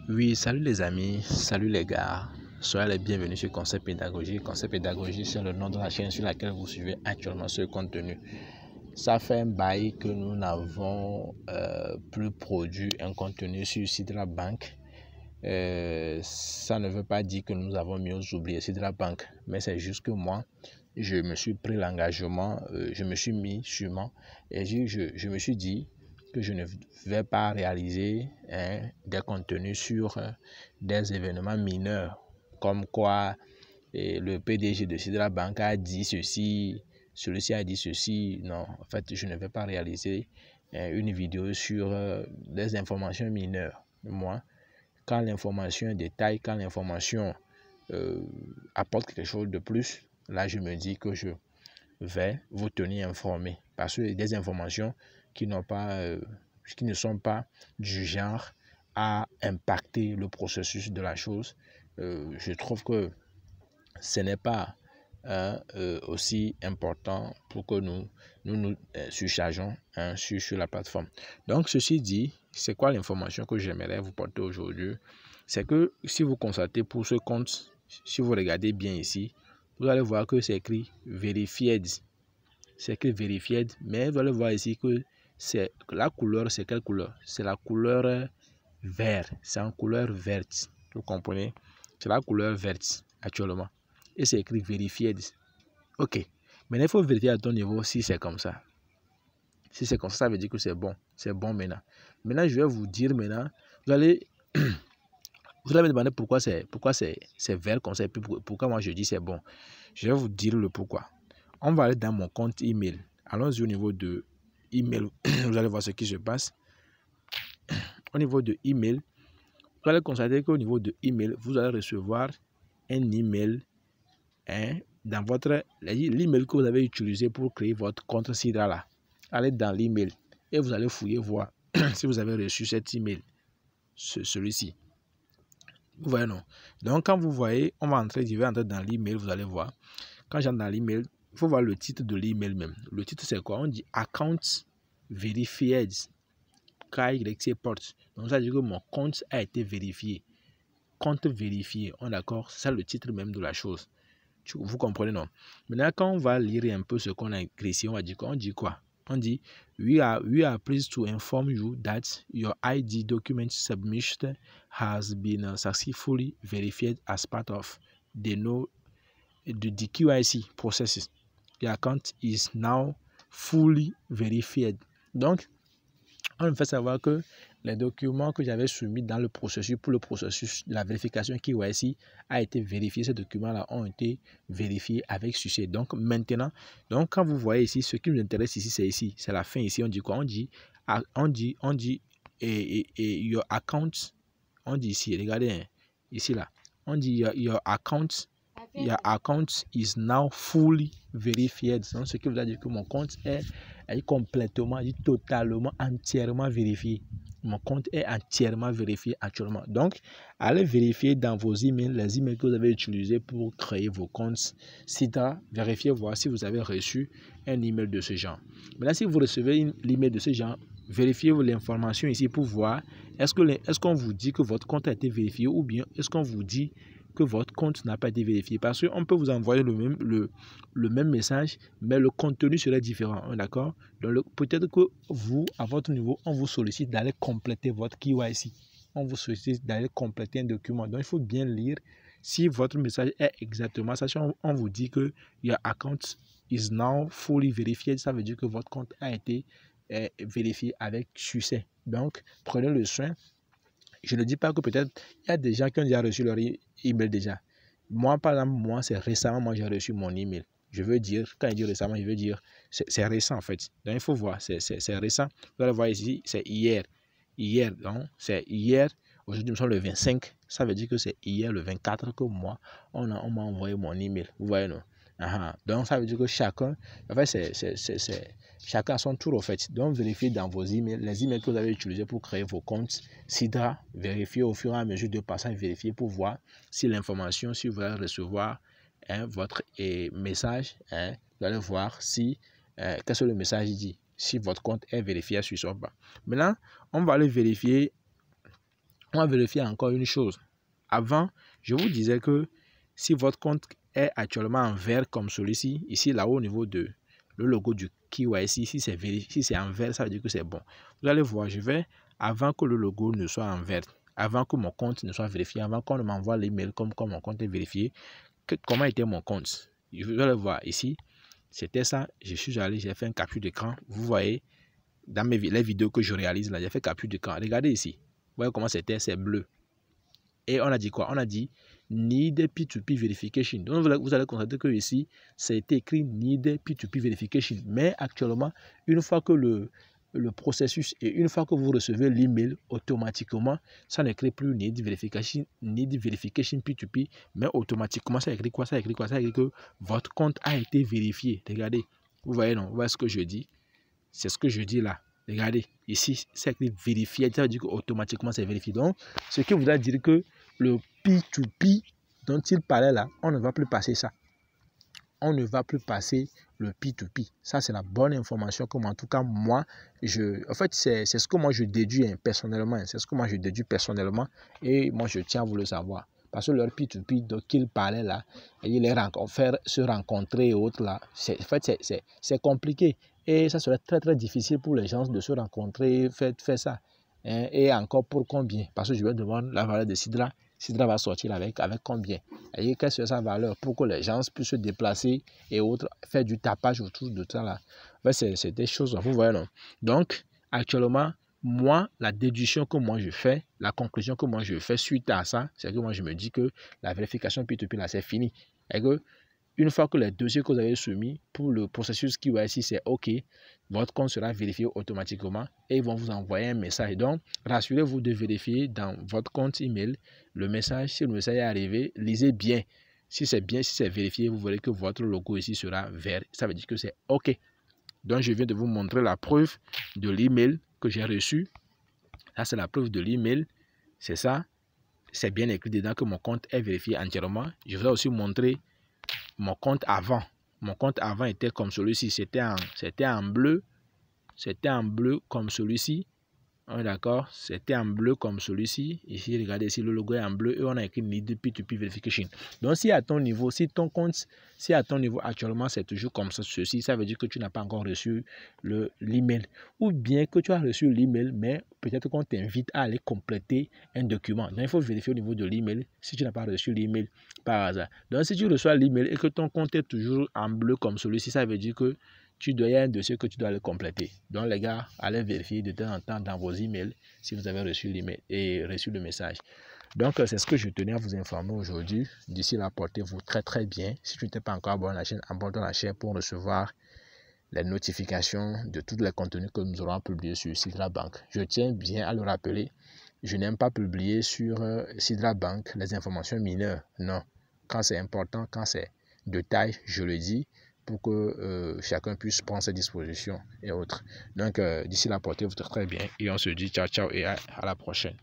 Oui, salut les amis, salut les gars. Soyez les bienvenus sur Concept Pédagogie. Concept Pédagogie, c'est le nom de la chaîne sur laquelle vous suivez actuellement ce contenu. Ça fait un bail que nous n'avons plus produit un contenu sur Sidra Bank. Ça ne veut pas dire que nous avons mis aux oubliés Sidra Bank, mais c'est juste que moi, je me suis pris l'engagement, je me suis mis sûrement et je me suis dit que je ne vais pas réaliser des contenus sur des événements mineurs, comme quoi le PDG de Sidra Bank a dit ceci, celui-ci a dit ceci. Non, en fait, je ne vais pas réaliser une vidéo sur des informations mineures. Moi, quand l'information est détail, quand l'information apporte quelque chose de plus, là, je me dis que je vais vous tenir informé. Parce que des informations qui n'ont pas, qui ne sont pas du genre à impacter le processus de la chose, je trouve que ce n'est pas aussi important pour que nous surchargeons sur la plateforme. Donc, ceci dit, c'est quoi l'information que j'aimerais vous porter aujourd'hui? C'est que si vous constatez pour ce compte, si vous regardez bien ici, vous allez voir que c'est écrit Verified. C'est écrit Verified, mais vous allez voir ici que c'est la couleur, c'est quelle couleur? C'est la couleur vert. C'est en couleur verte. Vous comprenez? C'est la couleur verte actuellement. Et c'est écrit Verified. Ok. Maintenant, il faut vérifier à ton niveau si c'est comme ça. Si c'est comme ça, ça veut dire que c'est bon. C'est bon maintenant. Maintenant, je vais vous dire maintenant, vous allez me demander pourquoi c'est vert comme ça. Et puis pourquoi moi je dis c'est bon. Je vais vous dire le pourquoi. On va aller dans mon compte email. Allons-y au niveau de email. Vous allez voir ce qui se passe. Au niveau de email, vous allez constater qu'au niveau de email, vous allez recevoir un email dans votre l'email que vous avez utilisé pour créer votre compte Sidra là. Allez dans l'email et vous allez fouiller voir si vous avez reçu cet email, celui-ci. Vous voyez non? Donc quand vous voyez, je vais entrer dans l'email, vous allez voir. Quand j'entre dans l'email, il faut voir le titre de l'email même. Le titre c'est quoi? On dit account verified. KYC port. Donc ça veut dire que mon compte a été vérifié. Compte vérifié. On est d'accord? C'est ça le titre même de la chose. Vous comprenez, non? Maintenant, quand on va lire un peu ce qu'on a écrit ici, on va dire quoi? On dit quoi? On dit we are pleased to inform you that your ID document submission has been successfully verified as part of the KYC processes. The account is now fully verified. Donc, on me fait savoir que les documents que j'avais soumis dans le processus, pour le processus de la vérification KYC a été vérifié. Ces documents-là ont été vérifiés avec succès. Donc maintenant, quand vous voyez ici, ce qui nous intéresse ici, c'est ici. C'est la fin ici. On dit quoi? On dit your account. On dit ici, regardez, hein, ici là. On dit your account is now fully verified. Donc, ce qui veut dire que mon compte est complètement, totalement, entièrement vérifié. Mon compte est entièrement vérifié actuellement. Donc, allez vérifier dans vos emails, les emails que vous avez utilisés pour créer vos comptes Sidra. Vérifiez voir si vous avez reçu un email de ce genre. Maintenant, si vous recevez l'email de ce genre, vérifiez l'information ici pour voir est-ce qu'on vous dit que votre compte a été vérifié ou bien est-ce qu'on vous dit que votre compte n'a pas été vérifié, parce qu'on peut vous envoyer le même message, mais le contenu serait différent, d'accord? Donc peut-être que vous, à votre niveau, on vous sollicite d'aller compléter votre KYC, on vous sollicite d'aller compléter un document, donc il faut bien lire si votre message est exactement ça. Si on vous dit que your account is now fully verified, ça veut dire que votre compte a été vérifié avec succès. Donc prenez le soin. Je ne dis pas que peut-être il y a des gens qui ont déjà reçu leur email déjà. Moi, par exemple, c'est récemment, moi j'ai reçu mon email. Je veux dire, quand je dis récemment, je veux dire, c'est récent en fait. Donc il faut voir, c'est récent. Vous allez voir ici, c'est hier. Hier, donc c'est hier. Aujourd'hui, nous sommes le 25. Ça veut dire que c'est hier, le 24, que moi, on m'a envoyé mon email. Vous voyez, non? Donc ça veut dire que chacun, en fait, chacun à son tour, en fait. Donc vérifiez dans vos emails, les emails que vous avez utilisés pour créer vos comptes Sidra, vérifiez au fur et à mesure de passage, vérifiez pour voir si l'information, si vous allez recevoir votre message, vous allez voir si, qu'est-ce que le message dit, si votre compte est vérifié sur son bas. Maintenant, on va aller vérifier on va vérifier encore une chose. Avant, je vous disais que si votre compte est actuellement en vert comme celui-ci, ici là-haut au niveau de le logo du KYC, si c'est en vert, ça veut dire que c'est bon. Vous allez voir, je vais, avant que le logo ne soit en vert, avant que mon compte ne soit vérifié, avant qu'on ne m'envoie l'email comme mon compte est vérifié, comment était mon compte. Vous allez voir ici, c'était ça, je suis allé, j'ai fait un capture d'écran. Vous voyez, dans les vidéos que je réalise là, j'ai fait capture d'écran. Regardez ici, vous voyez comment c'était, c'est bleu. Et on a dit quoi? On a dit need P2P verification. Donc vous allez constater que ici, ça a été écrit need P2P verification. Mais actuellement, une fois que le processus et une fois que vous recevez l'email, automatiquement, ça n'écrit plus need verification P2P, mais automatiquement, ça écrit quoi? Ça écrit quoi? Ça écrit que votre compte a été vérifié. Regardez, vous voyez, non? Vous voyez ce que je dis? C'est ce que je dis là. Regardez, ici, c'est écrit vérifié. Ça veut dire qu'automatiquement, c'est vérifié. Donc, ce qui voudrait dire que le P2P dont il parlait là, on ne va plus passer ça. On ne va plus passer le P2P. Ça, c'est la bonne information comme en tout cas, moi, en fait, c'est ce que moi, je déduis personnellement. C'est ce que moi, je déduis personnellement. Et moi, je tiens à vous le savoir. Parce que leur P2P dont il parlait là, il est faire se rencontrer et autres là, en fait, c'est compliqué. Et ça serait très très difficile pour les gens de se rencontrer, faire ça. Et encore pour combien? Parce que je vais demander la valeur de Sidra. Sidra va sortir avec combien? Et quelle serait sa valeur pour que les gens puissent se déplacer et autres, faire du tapage autour de ça là. C'est des choses, vous voyez non? Donc, actuellement, moi, la déduction que moi je fais, la conclusion que moi je fais suite à ça, c'est que moi je me dis que la vérification P2P là, c'est fini. Et que une fois que les dossiers que vous avez soumis pour le processus KYC, c'est OK, votre compte sera vérifié automatiquement et ils vont vous envoyer un message. Donc, rassurez-vous de vérifier dans votre compte email le message. Si le message est arrivé, lisez bien. Si c'est vérifié, vous verrez que votre logo ici sera vert. Ça veut dire que c'est OK. Donc, je viens de vous montrer la preuve de l'email que j'ai reçu. Là, c'est la preuve de l'email. C'est ça. C'est bien écrit dedans que mon compte est vérifié entièrement. Je vais aussi montrer mon compte avant. Mon compte avant était comme celui-ci. C'était en bleu. C'était en bleu comme celui-ci. D'accord, c'était en bleu comme celui-ci. Ici, regardez, ici, le logo est en bleu et on a écrit Need P2P Verification. Donc, si à ton niveau, si à ton niveau actuellement, c'est toujours comme ça, ceci, ça veut dire que tu n'as pas encore reçu l'email. Ou bien que tu as reçu l'email, mais peut-être qu'on t'invite à aller compléter un document. Donc, il faut vérifier au niveau de l'email si tu n'as pas reçu l'email par hasard. Donc, si tu reçois l'email et que ton compte est toujours en bleu comme celui-ci, ça veut dire que il y a un dossier que tu dois le compléter. Donc, les gars, allez vérifier de temps en temps dans vos emails si vous avez reçu l'email et reçu le message. Donc, c'est ce que je tenais à vous informer aujourd'hui. D'ici là, portez-vous très très bien. Si tu n'es pas encore abonné à la chaîne, abonne-toi à la chaîne pour recevoir les notifications de tous les contenus que nous aurons publiés sur Sidra Bank. Je tiens bien à le rappeler, je n'aime pas publier sur Sidra Bank les informations mineures. Non. Quand c'est important, quand c'est de taille, je le dis, pour que chacun puisse prendre ses dispositions et autres. Donc, d'ici là, portez-vous très bien et on se dit ciao, ciao et à la prochaine.